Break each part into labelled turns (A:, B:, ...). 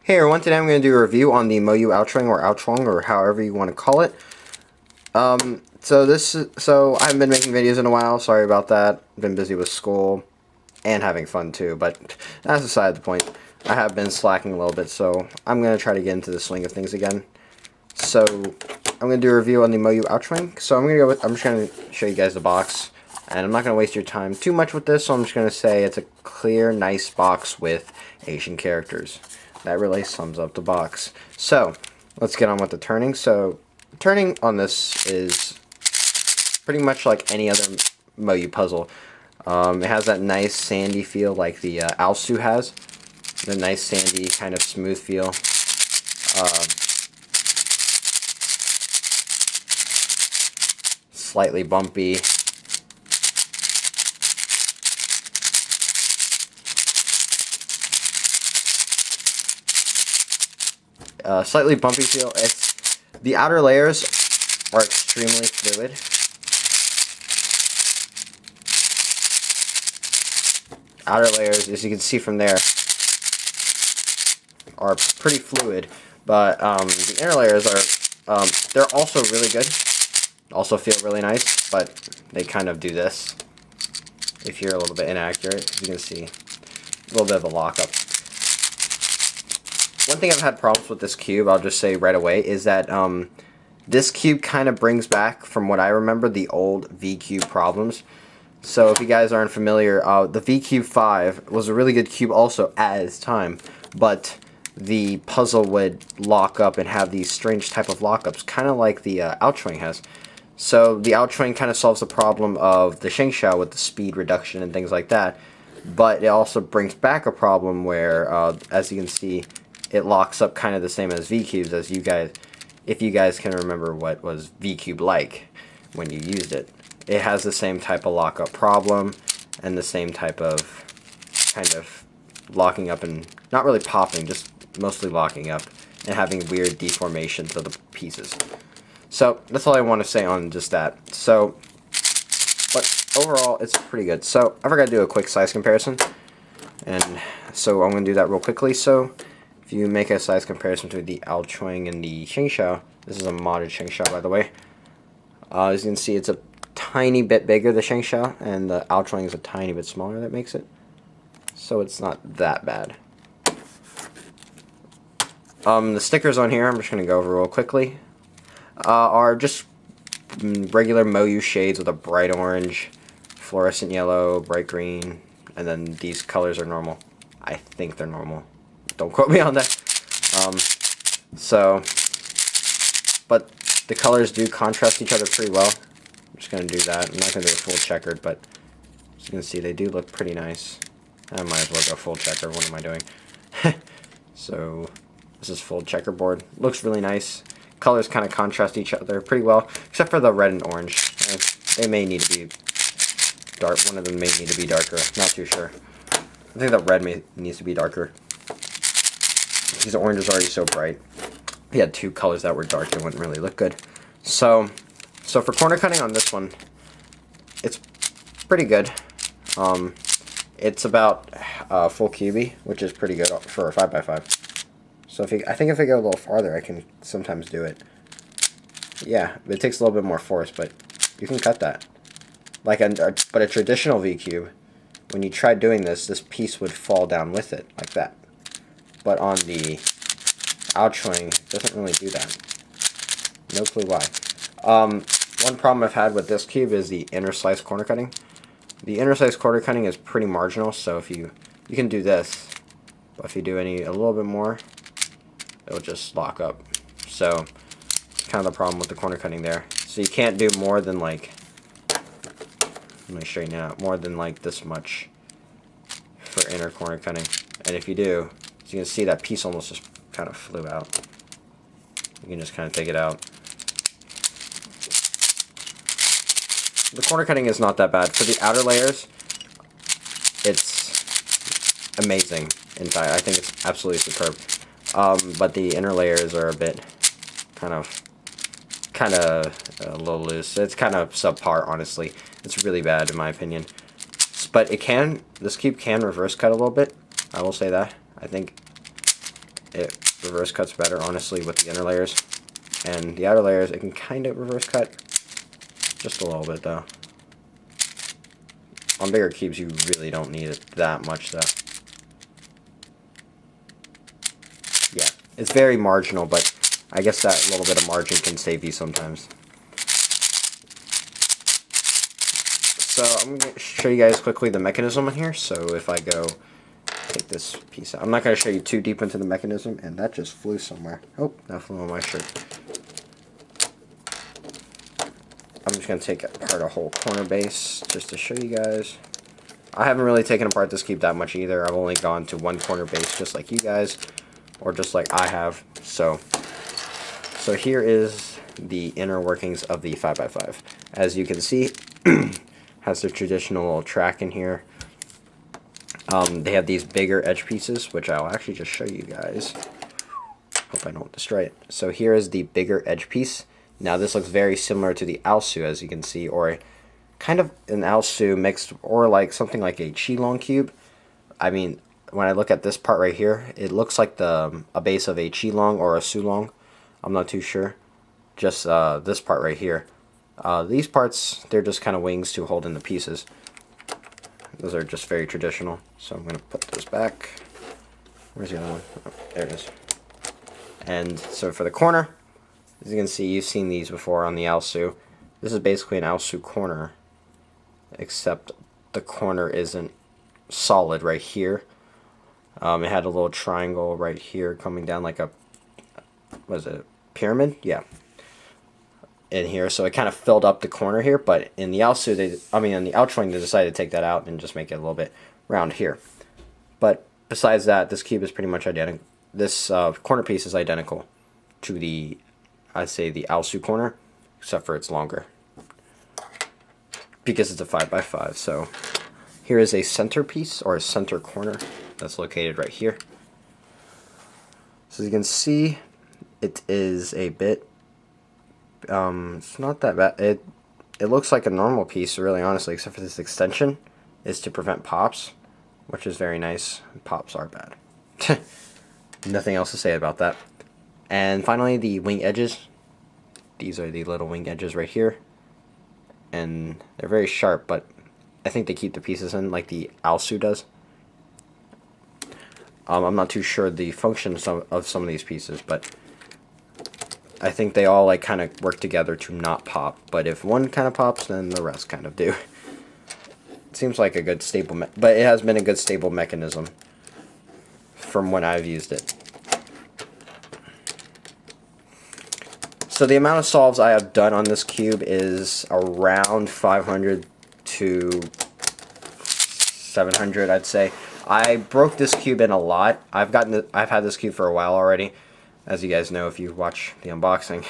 A: Hey everyone, today I'm going to do a review on the MoYu Aochuang or Aochuang or however you want to call it. So I haven't been making videos in a while, sorry about that. I've been busy with school and having fun too, but that's beside the point. I have been slacking a little bit, so I'm going to try to get into the swing of things again. So I'm going to do a review on the MoYu Aochuang. So I'm just going to show you guys the box, and I'm not going to waste your time too much with this, so I'm just going to say it's a clear, nice box with Asian characters. That really sums up the box. So, let's get on with the turning. So, turning on this is pretty much like any other MoYu puzzle. It has that nice sandy feel like the Aosu has. The nice sandy kind of smooth feel. Slightly bumpy. Slightly bumpy feel. The outer layers are extremely fluid. Outer layers, as you can see from there, are pretty fluid, but the inner layers are they're also really good. Also feel really nice, but they kind of do this if you're a little bit inaccurate. As you can see, a little bit of a lockup. One thing I've had problems with this cube, I'll just say right away, is that this cube kind of brings back, from what I remember, the old V-cube problems. So if you guys aren't familiar, the V-cube 5 was a really good cube also at its time, but the puzzle would lock up and have these strange type of lockups, kind of like the Aochuang has. So the Aochuang kind of solves the problem of the Shengxiao with the speed reduction and things like that, but it also brings back a problem where, as you can see, it locks up kind of the same as V-cubes, as you guys, if you guys can remember what was V-cube like when you used it. It has the same type of lockup problem and the same type of kind of locking up and not really popping, just mostly locking up and having weird deformations of the pieces. So that's all I want to say on just that. So, but overall, it's pretty good. So I forgot to do a quick size comparison, and so I'm going to do that real quickly. So if you make a size comparison between the Aochuang and the Shengxiao, this is a modded Shengxiao, by the way. As you can see, it's a tiny bit bigger, the Shengxiao, and the Aochuang is a tiny bit smaller. That makes it so it's not that bad. The stickers on here, I'm just going to go over real quickly, are just regular MoYu shades with a bright orange, fluorescent yellow, bright green, and then these colors are normal. I think they're normal. Don't quote me on that. But the colors do contrast each other pretty well. I'm just going to do that. I'm not going to do a full checkered, but as you can see, they do look pretty nice. I might as well go full checker. What am I doing? So, this is full checkerboard. Looks really nice. Colors kind of contrast each other pretty well, except for the red and orange. They may need to be dark. One of them may need to be darker. Not too sure. I think the red needs to be darker. Because the orange is already so bright. If you had two colors that were dark, it wouldn't really look good. So for corner cutting on this one, it's pretty good. It's about full QB, which is pretty good for a 5x5. So I think if I go a little farther, I can sometimes do it. Yeah, it takes a little bit more force, but you can cut that. But a traditional V cube, when you try doing this, this piece would fall down with it like that. But on the Aochuang, it doesn't really do that. No clue why. One problem I've had with this cube is the inner slice corner cutting. The inner slice corner cutting is pretty marginal, so if you can do this, but if you do a little bit more, it'll just lock up. So kind of the problem with the corner cutting there. So you can't do more than like, let me straighten it out, more than like this much for inner corner cutting. And if you do, as you can see, that piece almost just kind of flew out. You can just kind of take it out. The corner cutting is not that bad. For the outer layers, it's amazing inside. I think it's absolutely superb. But the inner layers are a bit kind of a little loose. It's kind of subpar, honestly. It's really bad in my opinion. But this cube can reverse cut a little bit. I will say that. I think it reverse cuts better, honestly, with the inner layers. And the outer layers, it can kind of reverse cut. Just a little bit, though. On bigger cubes, you really don't need it that much, though. Yeah, it's very marginal, but I guess that little bit of margin can save you sometimes. So I'm going to show you guys quickly the mechanism in here. So if I go take this piece out, I'm not going to show you too deep into the mechanism, and that just flew somewhere. Oh, that flew on my shirt. I'm just going to take apart a whole corner base just to show you guys. I haven't really taken apart this cube that much either. I've only gone to one corner base just like you guys, or just like I have. So here is the inner workings of the 5x5. As you can see, has the traditional little track in here. They have these bigger edge pieces, which I'll actually just show you guys. Hope I don't destroy it. So here is the bigger edge piece. Now this looks very similar to the Aochuang, as you can see, or kind of an Aochuang mixed, or like something like a Qilong cube. I mean, when I look at this part right here, it looks like a base of a Qilong or a Sulong. I'm not too sure. Just this part right here. These parts, they're just kind of wings to hold in the pieces. Those are just very traditional. So I'm going to put this back. Where's the other one? Oh, there it is. And so for the corner, as you can see, you've seen these before on the Aochuang. This is basically an Aochuang corner, except the corner isn't solid right here. It had a little triangle right here coming down like a, was it a pyramid? Yeah. In here, so it kind of filled up the corner here, but in the Aochuang, in the Aochuang, they decided to take that out and just make it a little bit round here. But besides that, this cube is pretty much identical. This corner piece is identical to the, I'd say, the Aochuang corner, except for it's longer because it's a 5x5. So here is a center piece, or a center corner, that's located right here. So as you can see, it is a bit. It's not that bad. It looks like a normal piece, really, honestly, except for this extension is to prevent pops, which is very nice. Pops are bad. Nothing else to say about that. And finally, the wing edges. These are the little wing edges right here, and they're very sharp, but I think they keep the pieces in like the Aochuang does. I'm not too sure the function of some of these pieces, but I think they all like kind of work together to not pop. But if one kind of pops, then the rest kind of do. It seems like a good stable, but it has been a good stable mechanism from when I've used it. So the amount of solves I have done on this cube is around 500 to 700, I'd say. I broke this cube in a lot. I've had this cube for a while already, as you guys know if you watch the unboxing.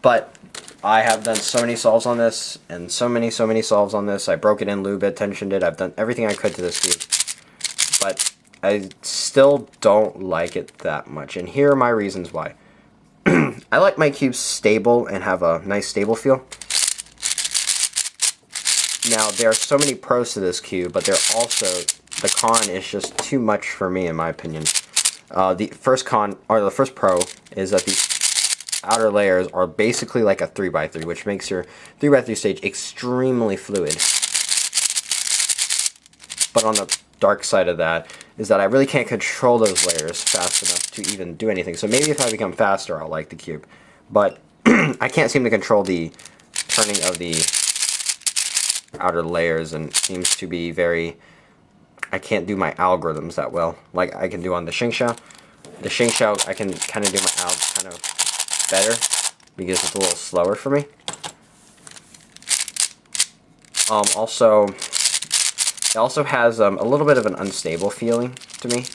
A: But I have done so many solves on this, and so many solves on this. I broke it in, lube it, tensioned it. I've done everything I could to this cube. But I still don't like it that much, and here are my reasons why. I like my cubes stable and have a nice stable feel. Now, there are so many pros to this cube, but there are also, the con is just too much for me, in my opinion. The first con, or the first pro, is that the outer layers are basically like a 3x3, which makes your 3x3 stage extremely fluid. But on the dark side of that is that I really can't control those layers fast enough to even do anything. So maybe if I become faster, I'll like the cube. But I can't seem to control the turning of the outer layers, and it seems to be very, I can't do my algorithms that well like I can do on the Xingxiao. The Xingxiao, I can kind of do my algs kind of better because it's a little slower for me. It also has a little bit of an unstable feeling to me.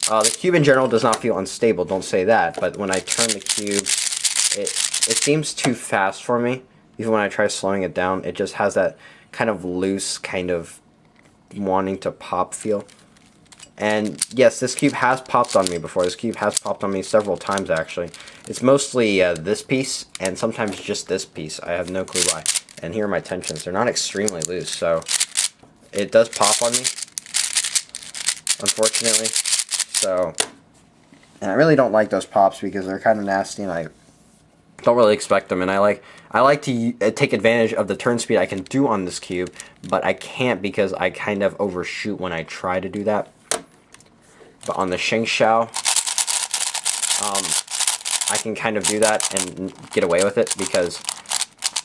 A: The cube in general does not feel unstable, don't say that, but when I turn the cube, it seems too fast for me. Even when I try slowing it down, it just has that kind of loose, kind of wanting to pop feel. And yes, this cube has popped on me before. This cube has popped on me several times, actually. It's mostly this piece, and sometimes just this piece. I have no clue why. And here are my tensions. They're not extremely loose, so it does pop on me, unfortunately. So And I really don't like those pops because they're kind of nasty, and I don't really expect them. And I like to take advantage of the turn speed I can do on this cube, but I can't because I kind of overshoot when I try to do that. But on the Sheng Xiao, I can kind of do that and get away with it because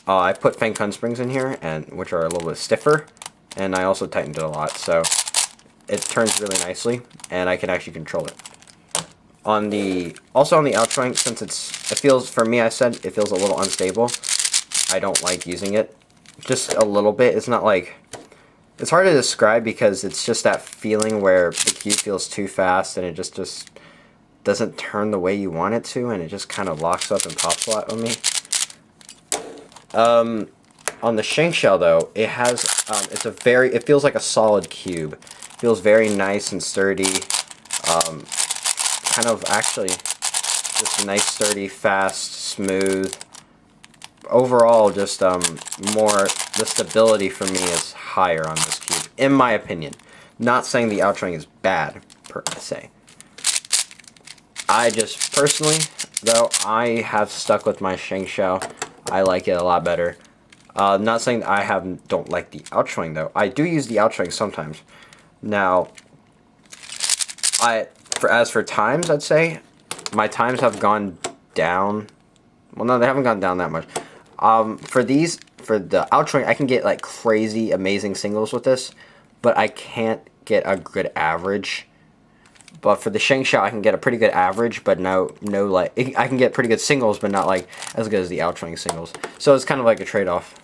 A: I put Feng Kun springs in here, and which are a little bit stiffer, and I also tightened it a lot, so it turns really nicely, and I can actually control it. Also on the Aochuang, since it feels, for me, I said it feels a little unstable. I don't like using it, just a little bit. It's not like, it's hard to describe because it's just that feeling where the cube feels too fast and it just doesn't turn the way you want it to, and it just kind of locks up and pops a lot on me. On the Sheng Xiao though, it has, it feels like a solid cube. It feels very nice and sturdy. Kind of actually just nice, sturdy, fast, smooth. Overall, just the stability for me is higher on this cube, in my opinion. Not saying the Aochuang is bad, per se. I just, personally, though, I have stuck with my Sheng Xiao. I like it a lot better. Not saying that I don't like the Aochuang, though. I do use the Aochuang sometimes. Now, as for times, I'd say, my times have gone down. Well, no, they haven't gone down that much. For the Aochuang, I can get, like, crazy, amazing singles with this, but I can't get a good average. But for the Sheng Xiao, I can get a pretty good average, but I can get pretty good singles, but not like as good as the Aochuang singles. So it's kind of like a trade-off.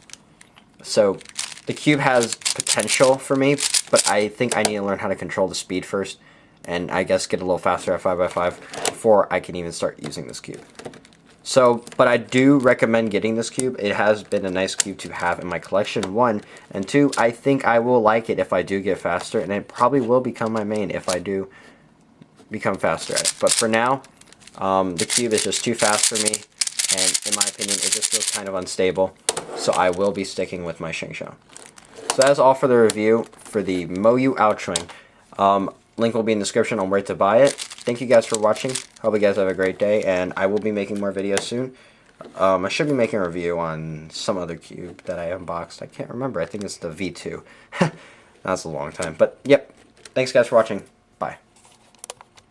A: So the cube has potential for me, but I think I need to learn how to control the speed first, and I guess get a little faster at 5x5 before I can even start using this cube. So, but I do recommend getting this cube. It has been a nice cube to have in my collection, 1. And 2, I think I will like it if I do get faster, and it probably will become my main if I do become faster at it. But for now, the cube is just too fast for me, and in my opinion, it just feels kind of unstable. So I will be sticking with my Sheng Xiao. So that's all for the review for the MoYu Aochuang. Link will be in the description on where to buy it. Thank you guys for watching. Hope you guys have a great day, and I will be making more videos soon. I should be making a review on some other cube that I unboxed. I can't remember. I think it's the V2. That's a long time. But, yep. Thanks guys for watching.